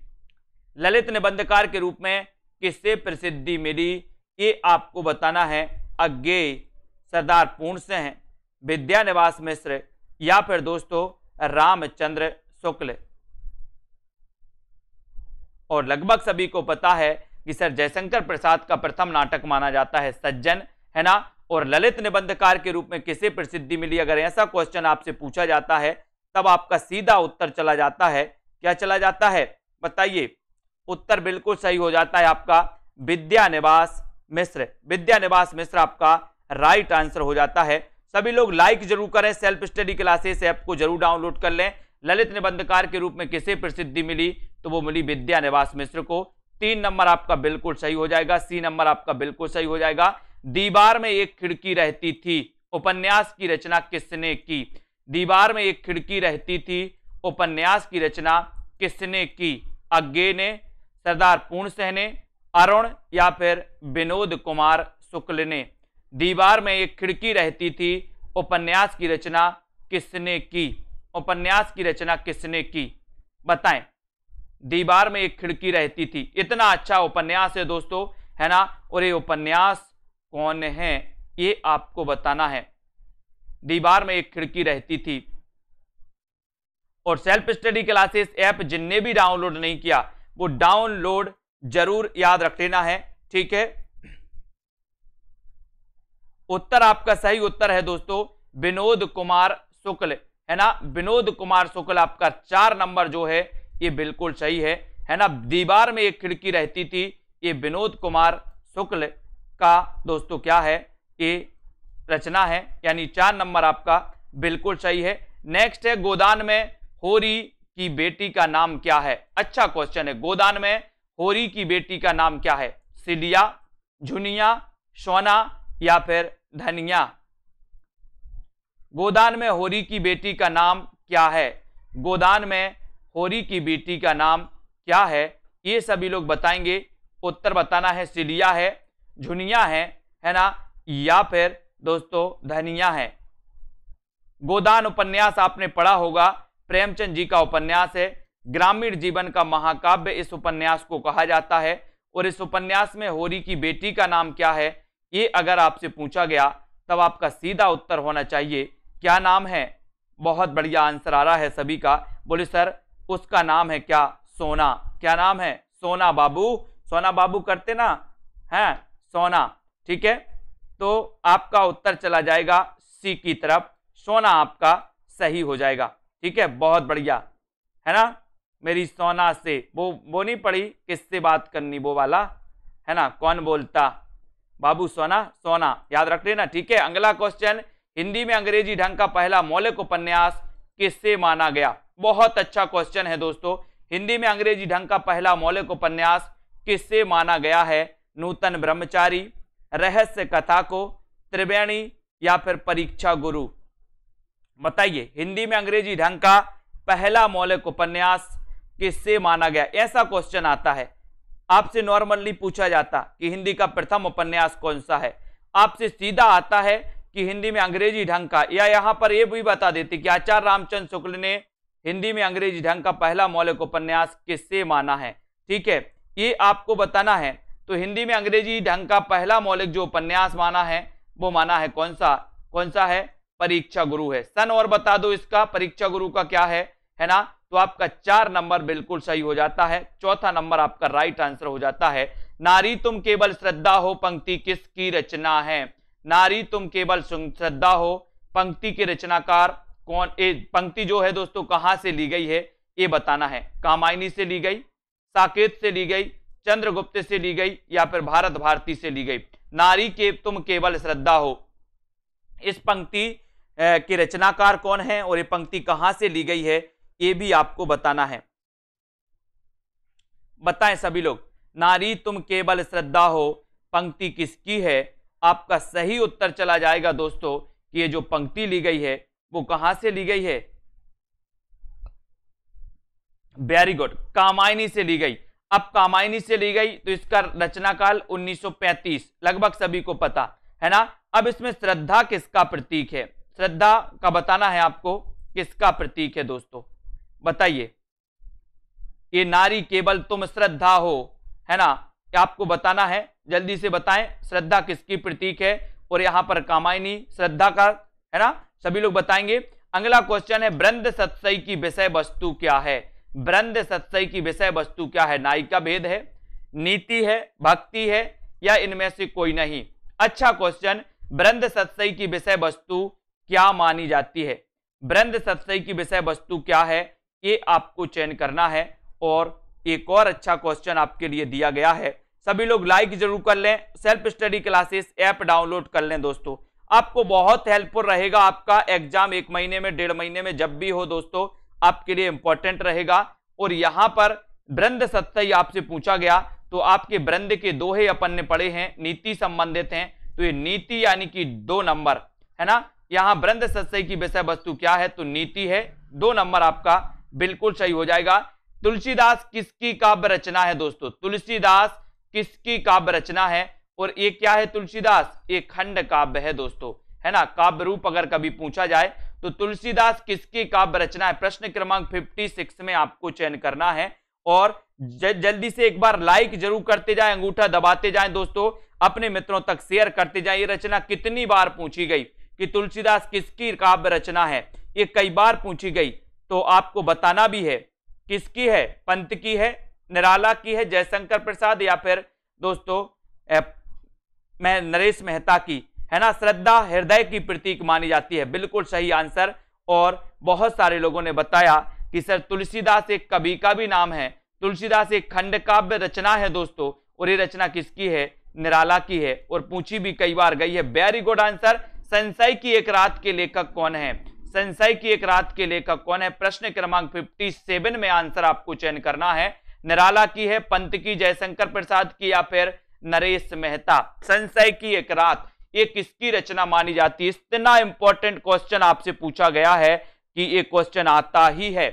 ललित निबंधकार के रूप में किससे प्रसिद्धि मिली? ये आपको बताना है। अज्ञेय, सरदार पूर्ण सिंह, विद्यानिवास मिश्र या फिर दोस्तों रामचंद्र शुक्ल। और लगभग सभी को पता है कि सर जयशंकर प्रसाद का प्रथम नाटक माना जाता है सज्जन, है ना। और ललित निबंधकार के रूप में किसे प्रसिद्धि मिली? अगर ऐसा क्वेश्चन आपसे पूछा जाता है तब आपका सीधा उत्तर चला जाता है, क्या चला जाता है? बताइए। उत्तर बिल्कुल सही हो जाता है आपका विद्यानिवास मिश्र। विद्यानिवास मिश्र आपका राइट आंसर हो जाता है। सभी लोग लाइक जरूर करें, सेल्फ स्टडी क्लासेस ऐप को जरूर डाउनलोड कर लें। ललित निबंधकार के रूप में किसे प्रसिद्धि मिली? तो वो मिली विद्यानिवास मिश्र को। 3 नंबर आपका बिल्कुल सही हो जाएगा, सी नंबर आपका बिल्कुल सही हो जाएगा। दीवार में एक खिड़की रहती थी उपन्यास की रचना किसने की? दीवार में एक खिड़की रहती थी उपन्यास की रचना किसने की? अज्ञेय ने, सरदार पूर्ण सिंह ने, अरुण या फिर विनोद कुमार शुक्ल ने? दीवार में एक खिड़की रहती थी उपन्यास की रचना किसने की? उपन्यास की रचना किसने की? बताएं। दीवार में एक खिड़की रहती थी, इतना अच्छा उपन्यास है दोस्तों, है ना। और ये उपन्यास कौन है ये आपको बताना है। दीवार में एक खिड़की रहती थी। और सेल्फ स्टडी क्लासेस ऐप जिनने भी डाउनलोड नहीं किया वो डाउनलोड जरूर याद रख लेना है, ठीक है। उत्तर आपका सही उत्तर है दोस्तों विनोद कुमार शुक्ल, है ना। विनोद कुमार शुक्ल आपका 4 नंबर जो है ये बिल्कुल सही है ना। दीवार में एक खिड़की रहती थी, ये विनोद कुमार शुक्ल का दोस्तों क्या है? ये रचना है, यानी 4 नंबर आपका बिल्कुल सही है। नेक्स्ट है, गोदान में होरी की बेटी का नाम क्या है? अच्छा क्वेश्चन है। गोदान में होरी की बेटी का नाम क्या है? सिलिया, झुनिया, सोना या फिर धनिया? गोदान में होरी की बेटी का नाम क्या है? गोदान में होरी की बेटी का नाम क्या है? ये सभी लोग बताएंगे। उत्तर बताना है सिलिया है, झुनिया है ना, या फिर दोस्तों धनिया है। गोदान उपन्यास आपने पढ़ा होगा, प्रेमचंद जी का उपन्यास है, ग्रामीण जीवन का महाकाव्य इस उपन्यास को कहा जाता है। और इस उपन्यास में होरी की बेटी का नाम क्या है ये अगर आपसे पूछा गया तब आपका सीधा उत्तर होना चाहिए क्या नाम है? बहुत बढ़िया आंसर आ रहा है सभी का। बोले सर उसका नाम है क्या? सोना। क्या नाम है? सोना बाबू। सोना बाबू करते ना हैं, सोना, ठीक है। तो आपका उत्तर चला जाएगा सी की तरफ, सोना आपका सही हो जाएगा, ठीक है। बहुत बढ़िया, है ना। मेरी सोना से वो नहीं पढ़ी, किससे बात करनी वो वाला, है ना, कौन बोलता बाबू? सोना, सोना याद रख लेना, ठीक है। अगला क्वेश्चन, हिंदी में अंग्रेजी ढंग का पहला मौलिक उपन्यास किससे माना गया? बहुत अच्छा क्वेश्चन है दोस्तों। हिंदी में अंग्रेजी ढंग का पहला मौलिक उपन्यास किससे माना गया है? नूतन ब्रह्मचारी, रहस्य कथा को, त्रिवेणी या फिर परीक्षा गुरु? बताइए हिंदी में अंग्रेजी ढंग का पहला मौलिक उपन्यास किससे माना गया? ऐसा क्वेश्चन आता है, आपसे नॉर्मली पूछा जाता कि हिंदी का प्रथम उपन्यास कौन सा है, आपसे सीधा आता है कि हिंदी में अंग्रेजी ढंग का, या यहां पर यह भी बता देते कि आचार्य रामचंद्र शुक्ल ने हिंदी में अंग्रेजी ढंग का पहला मौलिक उपन्यास किससे माना है। ठीक है, ये आपको बताना है। तो हिंदी में अंग्रेजी ढंग का पहला मौलिक जो उपन्यास माना है वो माना है कौन सा है? परीक्षा गुरु है। सन और बता दो इसका, परीक्षा गुरु का क्या है ना? तो आपका 4 नंबर बिल्कुल सही हो जाता है, चौथा नंबर आपका राइट आंसर हो जाता है। नारी तुम केवल श्रद्धा हो पंक्ति किसकी रचना है? नारी तुम केवल श्रद्धा हो पंक्ति के रचनाकार कौन? पंक्ति जो है दोस्तों कहां से ली गई है ये बताना है। कामायनी से ली गई, साकेत से ली गई, चंद्रगुप्त से ली गई, या फिर भारत भारती से ली गई। नारी के तुम केवल श्रद्धा हो, इस पंक्ति के रचनाकार कौन है और ये पंक्ति कहां से ली गई है ये भी आपको बताना है। बताएं सभी लोग, नारी तुम केवल श्रद्धा हो पंक्ति किसकी है? आपका सही उत्तर चला जाएगा दोस्तों कि ये जो पंक्ति ली गई है वो कहां से ली गई है? वेरी गुड, कामायनी से ली गई। अब कामायनी से ली गई तो इसका रचनाकाल 1935 लगभग सभी को पता है ना। अब इसमें श्रद्धा किसका प्रतीक है? श्रद्धा का बताना है आपको, किसका प्रतीक है दोस्तों बताइए। ये नारी केवल तुम श्रद्धा हो है ना, आपको बताना है, जल्दी से बताएं श्रद्धा किसकी प्रतीक है। और यहां पर कामायनी श्रद्धा का है ना, सभी लोग बताएंगे। अगला क्वेश्चन है ब्रंद सत्सई की विषय वस्तु क्या है? ब्रंद सत्सई की विषय वस्तु क्या है? नायिका भेद है, नीति है, भक्ति है, या इनमें से कोई नहीं? अच्छा क्वेश्चन, ब्रंद सत्सई की विषय वस्तु क्या मानी जाती है? ब्रंद सत्सई की विषय वस्तु क्या है ये आपको चयन करना है। और एक और अच्छा क्वेश्चन आपके लिए दिया गया है, सभी लोग लाइक जरूर कर लें, self study classes app download कर लें दोस्तों, आपको बहुत हेल्पफुल रहेगा। आपका एग्जाम 1 महीने में, 1.5 महीने में जब भी हो दोस्तों, आपके लिए इंपॉर्टेंट रहेगा। और यहां पर ब्रंद सत्सई आपसे पूछा गया तो आपके ब्रंद के दोहे अपन ने पढ़े हैं, नीति संबंधित हैं, तो ये नीति यानी कि 2 नंबर है ना। यहां ब्रंद सत्सई की विषय वस्तु क्या है? तो नीति है, 2 नंबर आपका बिल्कुल सही हो जाएगा। तुलसीदास किसकी काव्य रचना है दोस्तों? तुलसीदास किसकी काव्य रचना है? और ये क्या है तुलसीदास? एक खंड काव्य है दोस्तों है ना। काव्य रूप अगर कभी पूछा जाए तो तुलसीदास किसकी काव्य रचना है? प्रश्न क्रमांक 56 में आपको चयन करना है। और जल्दी से एक बार लाइक जरूर करते जाएं, अंगूठा दबाते जाएं दोस्तों, अपने मित्रों तक शेयर करते जाएं। ये रचना कितनी बार पूछी गई कि तुलसीदास किसकी काव्य रचना है? ये कई बार पूछी गई, तो आपको बताना भी है किसकी है। पंत की है, निराला की है, जयशंकर प्रसाद, या फिर दोस्तों नरेश मेहता की है ना। श्रद्धा हृदय की प्रतीक मानी जाती है, बिल्कुल सही आंसर। और बहुत सारे लोगों ने बताया कि सर तुलसीदास एक कवि का भी नाम है, तुलसीदास एक खंड काव्य रचना है दोस्तों, और ये रचना किसकी है? निराला की है, और पूछी भी कई बार गई है। Very good answer. संशय की एक रात के लेखक कौन है? संशय की एक रात के लेखक कौन है? प्रश्न क्रमांक 57 में आंसर आपको चयन करना है। निराला की है, पंत की, जयशंकर प्रसाद की, या फिर नरेश मेहता। संशय की एक रात ये किसकी रचना मानी जाती है? इतना इंपॉर्टेंट क्वेश्चन आपसे पूछा गया है कि ये क्वेश्चन आता ही है।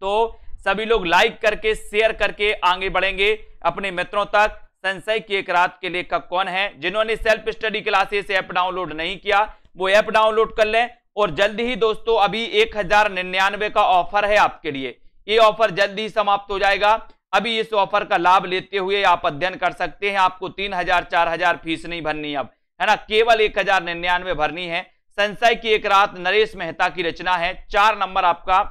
तो सभी लोग लाइक करके, शेयर करके आगे बढ़ेंगे अपने मित्रों तक। संशय की एक रात के लेखक कौन है? जिन्होंने self study classes app download नहीं किया वो ऐप डाउनलोड कर लें। और जल्दी ही दोस्तों अभी 1099 का ऑफर है आपके लिए, ये ऑफर जल्दी ही समाप्त हो जाएगा। अभी इस ऑफर का लाभ लेते हुए आप अध्ययन कर सकते हैं, आपको 3000 4000 फीस नहीं भरनी अब है ना, केवल 1099 भरनी है। संशय की एक रात नरेश मेहता की रचना है, 4 नंबर आपका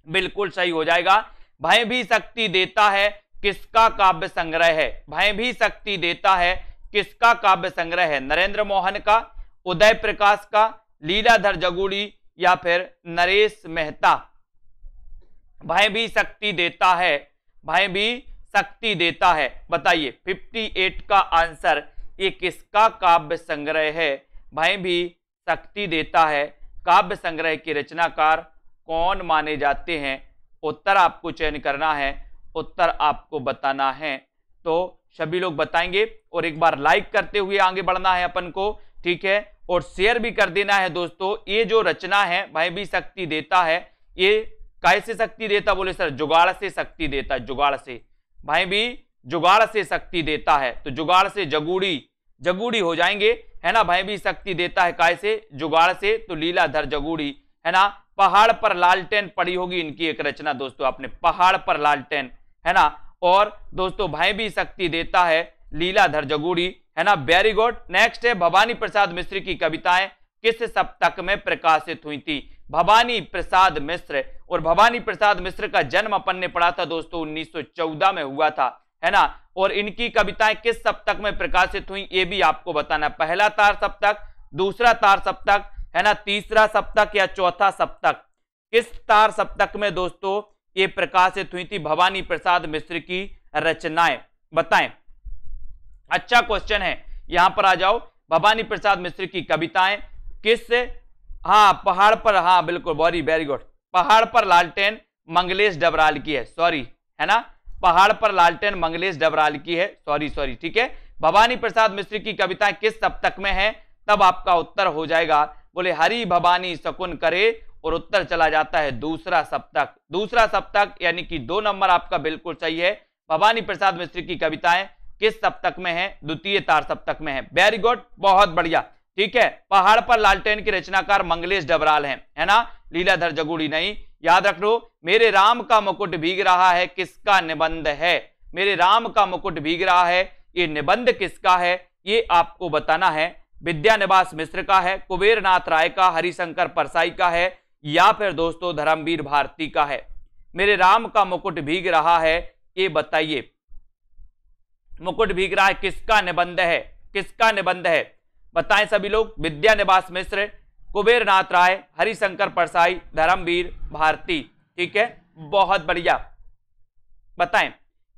बिल्कुल सही हो जाएगा। भय भी शक्ति देता है किसका काव्य संग्रह है? भय भी शक्ति देता है किसका काव्य संग्रह है? नरेंद्र मोहन का, उदय प्रकाश का, लीलाधर जगुड़ी, या फिर नरेश मेहता? भय भी शक्ति देता है, भय भी शक्ति देता है, बताइए 58 का आंसर ये किसका काव्य संग्रह है? भय भी शक्ति देता है काव्य संग्रह के रचनाकार कौन माने जाते हैं? उत्तर आपको चयन करना है, उत्तर आपको बताना है। तो सभी लोग बताएंगे और एक बार लाइक करते हुए आगे बढ़ना है अपन को। ठीक है, और शेयर भी कर देना है दोस्तों। ये जो रचना है भाई भी शक्ति देता है, ये कैसे शक्ति देता, बोले सर जुगाड़ से शक्ति देता है, जुगाड़ से, भाई भी जुगाड़ से शक्ति देता है, तो जुगाड़ से जगूड़ी, जगूड़ी हो जाएंगे, है ना। भाई भी शक्ति देता है कैसे, जुगाड़ से, तो लीलाधर जगूड़ी, है ना। पहाड़ पर लालटेन पड़ी होगी इनकी एक रचना दोस्तों, आपने पहाड़ पर लालटेन, है ना। और दोस्तों भाई भी शक्ति देता है लीलाधर जगूड़ी, है ना। Very good. नेक्स्ट है भवानी प्रसाद मिश्र की कविताएं किस सप्तक में प्रकाशित हुई थी। भवानी प्रसाद मिश्र, और भवानी प्रसाद मिश्र का जन्म अपन ने पढ़ा था दोस्तों 1914 में हुआ था, है ना। और इनकी कविताएं किस सप्तक में प्रकाशित हुई ये भी आपको बताना, पहला तार सप्तक, दूसरा तार सप्तक, है ना, तीसरा सप्तक या चौथा सप्तक, किस तार सप्तक में दोस्तों ये प्रकाशित हुई थी भवानी प्रसाद मिश्र की रचनाएं, बताएं। अच्छा क्वेश्चन है, यहां पर आ जाओ। भवानी प्रसाद मिश्र की कविताएं किस, हाँ पहाड़ पर, हाँ बिल्कुल, वेरी गुड, पहाड़ पर लालटेन मंगलेश डबराल की है, सॉरी, है ना, पहाड़ पर लालटेन मंगलेश डबराल की है, सॉरी, ठीक है। भवानी प्रसाद मिश्र की कविताएं किस सप्तक में है, तब आपका उत्तर हो जाएगा, बोले हरि भवानी शकुन करे, और उत्तर चला जाता है दूसरा सप्तक, दूसरा सप्तक, यानी कि 2 नंबर आपका बिल्कुल सही है। भवानी प्रसाद मिश्र की कविताएं किस सप्तक में है, द्वितीय तार सप्तक में है। वेरी गुड, बहुत बढ़िया, ठीक है। पहाड़ पर लालटेन के रचनाकार मंगलेश डबराल हैं, है ना, लीलाधर जगूड़ी नहीं। याद रख लो, मेरे राम का मुकुट भीग रहा है किसका निबंध है, मेरे राम का मुकुट भीग रहा है, ये निबंध किसका है, ये आपको बताना है। विद्यानिवास मिश्र का है, कुबेर नाथ राय का, हरिशंकर परसाई का है, या फिर दोस्तों धर्मवीर भारती का है। मेरे राम का मुकुट भीग रहा है, ये बताइए, मुकुट भीग रहा है किसका निबंध है, किसका निबंध है, बताएं सभी लोग। विद्यानिवास मिश्र, कुबेर नाथ राय, हरिशंकर परसाई, धर्मवीर भारती, ठीक है, बहुत बढ़िया, बताएं।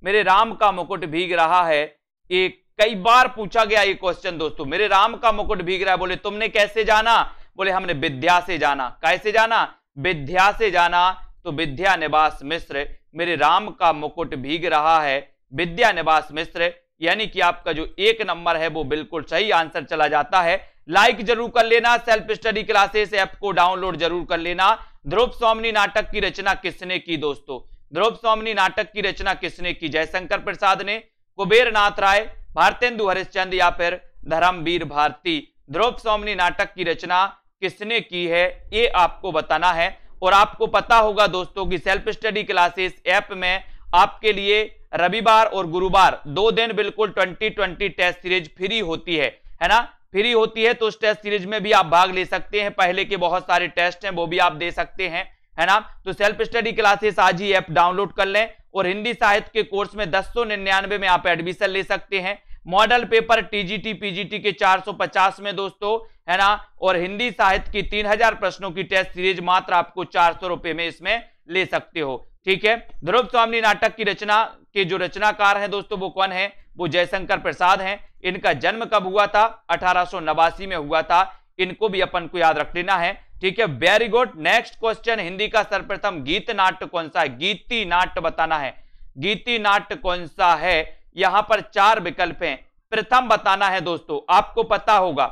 मेरे राम का मुकुट भीग रहा है, ये कई बार पूछा गया ये क्वेश्चन दोस्तों, मेरे राम का मुकुट भीग रहा है, बोले तुमने कैसे जाना, बोले हमने विद्या से जाना, कैसे जाना, विद्या से जाना, तो विद्यानिवास मिश्र, मेरे राम का मुकुट भीग रहा है, विद्यानिवास मिश्र, यानी कि आपका जो 1 नंबर है वो बिल्कुल सही आंसर चला जाता है। लाइक जरूर कर लेना, सेल्फ स्टडी क्लासेस ऐप को डाउनलोड जरूर कर लेना। ध्रुव स्वामिनी नाटक की रचना किसने की दोस्तों, ध्रुव स्वामिनी नाटक की रचना किसने की, जयशंकर प्रसाद ने, कुबेर नाथ राय, भारतेंदु हरिश्चंद्र, या फिर धर्मवीर भारती। ध्रुव स्वामिनी नाटक की रचना किसने की है ये आपको बताना है। और आपको पता होगा दोस्तों कि सेल्फ स्टडी क्लासेस ऐप में आपके लिए रविवार और गुरुवार 2 दिन बिल्कुल 2020 टेस्ट सीरीज फ्री होती है ना, फ्री होती है, तो उस टेस्ट सीरीज में भी आप भाग ले सकते हैं। पहले के बहुत सारे टेस्ट हैं वो भी आप दे सकते हैं, है ना। तो सेल्फ स्टडी क्लासेस आज ही ऐप डाउनलोड कर लें, और हिंदी साहित्य के कोर्स में 1099 में आप एडमिशन ले सकते हैं। मॉडल पेपर टीजीटी पीजीटी के 450 में दोस्तों, है ना, और हिंदी साहित्य की 3000 प्रश्नों की टेस्ट सीरीज मात्र आपको 400 रुपए में इसमें ले सकते हो, ठीक है। ध्रुव स्वामिनी नाटक की रचना के जो रचनाकार हैं दोस्तों वो कौन है, वो जयशंकर प्रसाद हैं। इनका जन्म कब हुआ था, 1889 में हुआ था। इनको भी अपन को याद रख लेना है, ठीक है, very good. Next question, Hindi का सर्वप्रथम गीत नाट्य कौन सा है, गीति नाट्य बताना है, गीति नाट्य कौन सा है। यहां पर 4 विकल्प हैं, प्रथम बताना है दोस्तों, आपको पता होगा,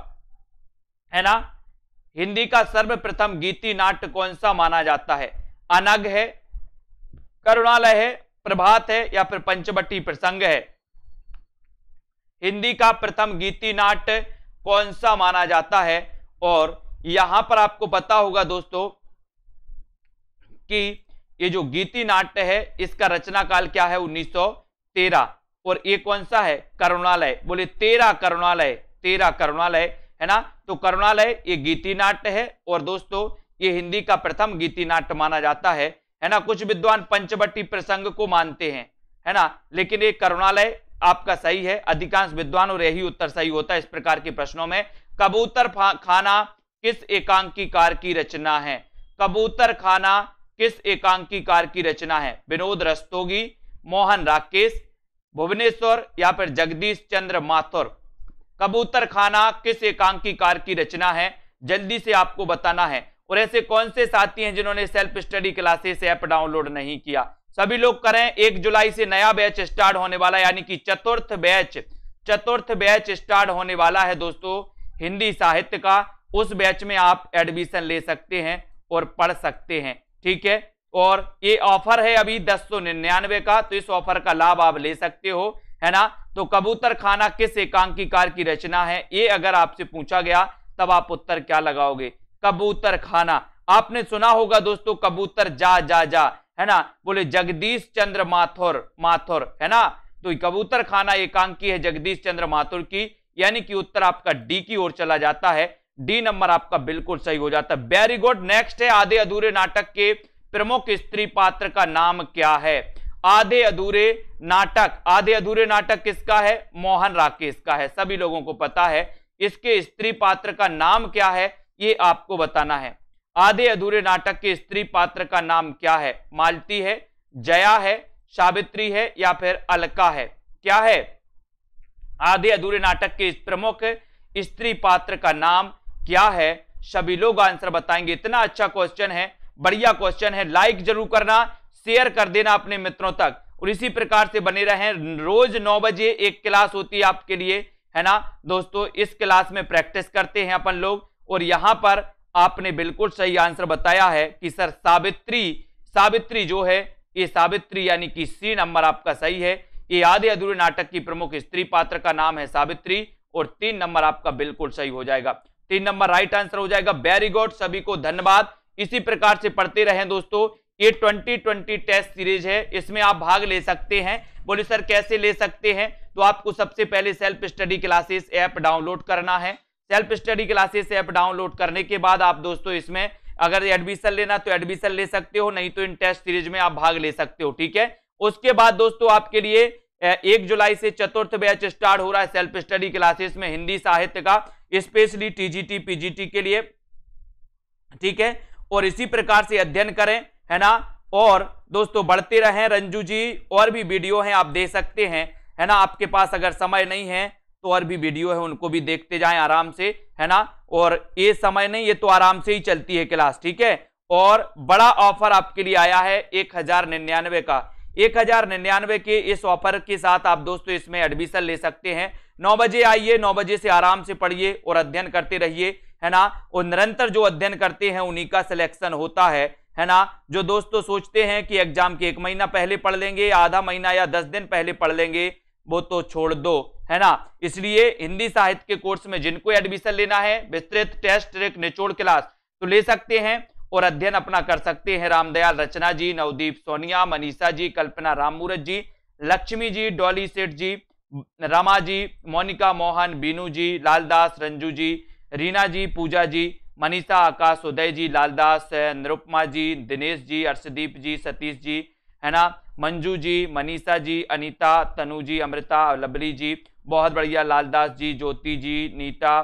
है ना। हिंदी का सर्वप्रथम गीति नाट्य कौन सा माना जाता है, अनग है, करुणालय है, प्रभात है, या फिर पंचवटी प्रसंग है। हिंदी का प्रथम गीति नाट्य कौन सा माना जाता है। और यहां पर आपको पता होगा दोस्तों कि ये जो गीति नाट्य है इसका रचना काल क्या है, 1913, और ये कौन सा है, करुणालय, बोले 13 करुणालय, 13 करुणालय, है ना। तो करुणालय ये गीति नाट्य है, और दोस्तों ये हिंदी का प्रथम गीति नाट्य माना जाता है ना। कुछ विद्वान पंचवटी प्रसंग को मानते हैं, है ना, लेकिन ये करुणालय आपका सही है। अधिकांश विद्वान और यही उत्तर सही होता है इस प्रकार के प्रश्नों में। कबूतर खाना किस एकांकीकार की रचना है, कबूतर खाना किस एकांकीकार की रचना है, विनोद रस्तोगी, मोहन राकेश, भुवनेश्वर, या फिर जगदीश चंद्र माथुर। कबूतर खाना किस एकांकीकार की रचना है, जल्दी से आपको बताना है। और ऐसे कौन से साथी हैं जिन्होंने self study classes app download नहीं किया, सभी लोग करें। 1 जुलाई से नया बैच स्टार्ट होने वाला है, यानी कि चतुर्थ बैच स्टार्ट होने वाला है दोस्तों। हिंदी साहित्य का, उस बैच में आप एडमिशन ले सकते हैं और पढ़ सकते हैं। ठीक है, और ये ऑफर है अभी 1099 का, तो इस ऑफर का लाभ आप ले सकते हो, है ना। तो कबूतर खाना किस एकांकीकार की रचना है, ये अगर आपसे पूछा गया तब आप उत्तर क्या लगाओगे? कबूतर खाना। आपने सुना होगा दोस्तों, कबूतर जा जा जा, है ना, बोले जगदीश चंद्र माथुर, है ना। तो कबूतर खाना एकांकी है जगदीश चंद्र माथुर की, यानी कि उत्तर आपका डी की ओर चला जाता है। डी नंबर आपका बिल्कुल सही हो जाता है। Very good. नेक्स्ट है, आधे अधूरे नाटक के प्रमुख स्त्री पात्र का नाम क्या है? आधे अधूरे नाटक किसका है? मोहन राकेश का है, सभी लोगों को पता है। इसके स्त्री पात्र का नाम क्या है, ये आपको बताना है। आधे अधूरे नाटक के स्त्री पात्र का नाम क्या है? मालती है, जया है, सावित्री है, या फिर अलका है? क्या है आधे अधूरे नाटक के प्रमुख स्त्री पात्र का नाम क्या है? सभी लोग आंसर बताएंगे। इतना अच्छा क्वेश्चन है, बढ़िया क्वेश्चन है। लाइक जरूर करना, शेयर कर देना अपने मित्रों तक, और इसी प्रकार से बने रहें। रोज 9 बजे एक क्लास होती है आपके लिए, है ना दोस्तों। इस क्लास में प्रैक्टिस करते हैं अपन लोग, और यहां पर आपने बिल्कुल सही आंसर बताया है कि सर सावित्री जो है, ये सावित्री यानी कि सी नंबर आपका सही है। ये आधे अधूरे नाटक की प्रमुख स्त्री पात्र का नाम है सावित्री, और 3 नंबर आपका बिल्कुल सही हो जाएगा। 3 नंबर राइट आंसर हो जाएगा। वेरी गुड, सभी को धन्यवाद। इसी प्रकार से पढ़ते रहें दोस्तों। ये 2020 टेस्ट सीरीज है, इसमें आप भाग ले सकते हैं। बोले सर कैसे ले सकते हैं? तो आपको सबसे पहले self study classes app download करना है। Self study classes app download करने के बाद आप दोस्तों इसमें अगर एडमिशन लेना तो एडमिशन ले सकते हो, नहीं तो इन टेस्ट सीरीज में आप भाग ले सकते हो। ठीक है, उसके बाद दोस्तों आपके लिए 1 जुलाई से चतुर्थ बैच स्टार्ट हो रहा है सेल्फ स्टडी क्लासेस में हिंदी साहित्य का, स्पेशली टीजीटी पीजीटी के लिए। ठीक है, और इसी प्रकार से अध्ययन करें, है ना। और दोस्तों बढ़ते रहें। रंजू जी और भी वीडियो हैं, आप दे सकते हैं, है ना। आपके पास अगर समय नहीं है तो और भी वीडियो है, उनको भी देखते जाएं आराम से, है ना। और ये समय नहीं, ये तो आराम से ही चलती है क्लास। ठीक है, और बड़ा ऑफर आपके लिए आया है 1099 का। 1099 के इस ऑफर के साथ आप दोस्तों इसमें एडमिशन ले सकते हैं। 9 बजे आइए, 9 बजे से आराम से पढ़िए और अध्ययन करते रहिए, है ना। और निरंतर जो अध्ययन करते हैं उन्हीं का सिलेक्शन होता है ना। जो दोस्तों सोचते हैं कि एग्जाम के 1 महीना पहले पढ़ लेंगे, आधा महीना या 10 दिन पहले पढ़ लेंगे, वो तो छोड़ दो, है ना। इसलिए हिंदी साहित्य के कोर्स में जिनको एडमिशन लेना है, विस्तृत टेस्ट ट्रिक निचोड़ क्लास तो ले सकते हैं और अध्ययन अपना कर सकते हैं। रामदयाल रचना जी, नवदीप सोनिया, मनीषा जी, कल्पना राममूरत जी, लक्ष्मी जी, डॉली सेठ जी, रमा जी, मोनिका मोहन, बीनू जी, लालदास, रंजू जी, रीना जी, पूजा जी, मनीषा, आकाश, उदय जी, लालदास, निरुपमा जी, दिनेश जी, अर्शदीप जी, सतीश जी, है ना, मंजू जी, मनीषा जी, अनीता, तनु जी, अमृता, लवली जी, बहुत बढ़िया, लालदास जी, ज्योति जी, नीता,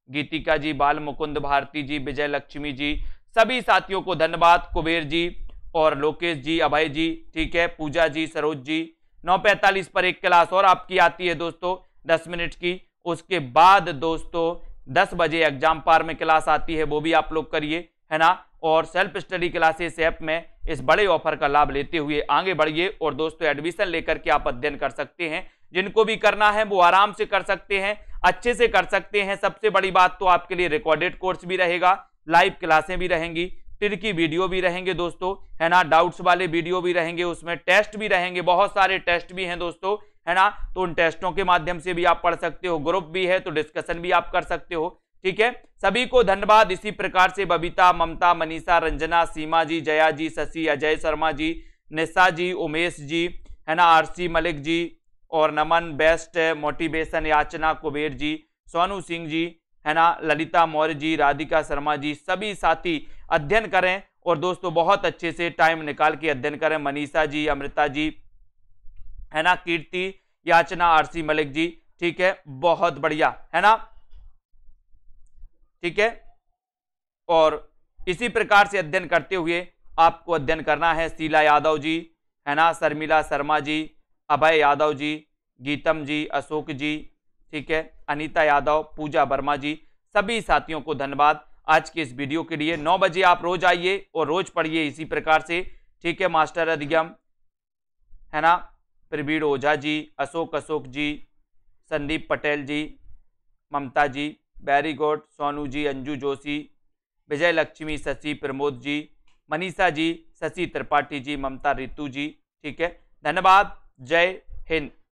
गीतिका जी, बाल मुकुंद, भारती जी, विजय लक्ष्मी जी, सभी साथियों को धन्यवाद। कुबेर जी और लोकेश जी, अभय जी, ठीक है, पूजा जी, सरोज जी। 9:45 पर एक क्लास और आपकी आती है दोस्तों 10 मिनट की। उसके बाद दोस्तों 10 बजे एग्जाम पार में क्लास आती है, वो भी आप लोग करिए, है ना। और सेल्फ स्टडी क्लासेस ऐप में इस बड़े ऑफर का लाभ लेते हुए आगे बढ़िए और दोस्तों एडमिशन लेकर के आप अध्ययन कर सकते हैं। जिनको भी करना है वो आराम से कर सकते हैं, अच्छे से कर सकते हैं। सबसे बड़ी बात तो आपके लिए रिकॉर्डेड कोर्स भी रहेगा, लाइव क्लासें भी रहेंगी, तिरकी वीडियो भी रहेंगे दोस्तों, है ना, डाउट्स वाले वीडियो भी रहेंगे, उसमें टेस्ट भी रहेंगे, बहुत सारे टेस्ट भी हैं दोस्तों, है ना। तो उन टेस्टों के माध्यम से भी आप पढ़ सकते हो, ग्रुप भी है तो डिस्कशन भी आप कर सकते हो। ठीक है, सभी को धन्यवाद। इसी प्रकार से बबीता, ममता, मनीषा, रंजना, सीमा जी, जया जी, शशि, अजय शर्मा जी, निशा जी, उमेश जी, है ना, आरसी मलिक जी, और नमन, बेस्ट मोटिवेशन, याचना, कुबेर जी, सोनू सिंह जी, है ना, ललिता मौर्य जी, राधिका शर्मा जी, सभी साथी अध्ययन करें और दोस्तों बहुत अच्छे से टाइम निकाल के अध्ययन करें। मनीषा जी, अमृता जी, है ना, कीर्ति, याचना, आरसी मलिक जी, ठीक है, बहुत बढ़िया, है ना, ठीक है। और इसी प्रकार से अध्ययन करते हुए आपको अध्ययन करना है। शीला यादव जी, है ना, शर्मिला शर्मा जी, अभय यादव जी, गीतम जी, अशोक जी, ठीक है, अनीता यादव, पूजा वर्मा जी, सभी साथियों को धन्यवाद आज के इस वीडियो के लिए। 9 बजे आप रोज आइए और रोज पढ़िए इसी प्रकार से, ठीक है। मास्टर अधिगम, है ना, प्रवीण ओझा जी, अशोक जी, संदीप पटेल जी, ममता जी, वेरी गुड। सोनू जी, अंजू जोशी, विजय लक्ष्मी, शशि, प्रमोद जी, मनीषा जी, शशि त्रिपाठी जी, ममता, रितु जी। ठीक है, धन्यवाद। जय हिंद।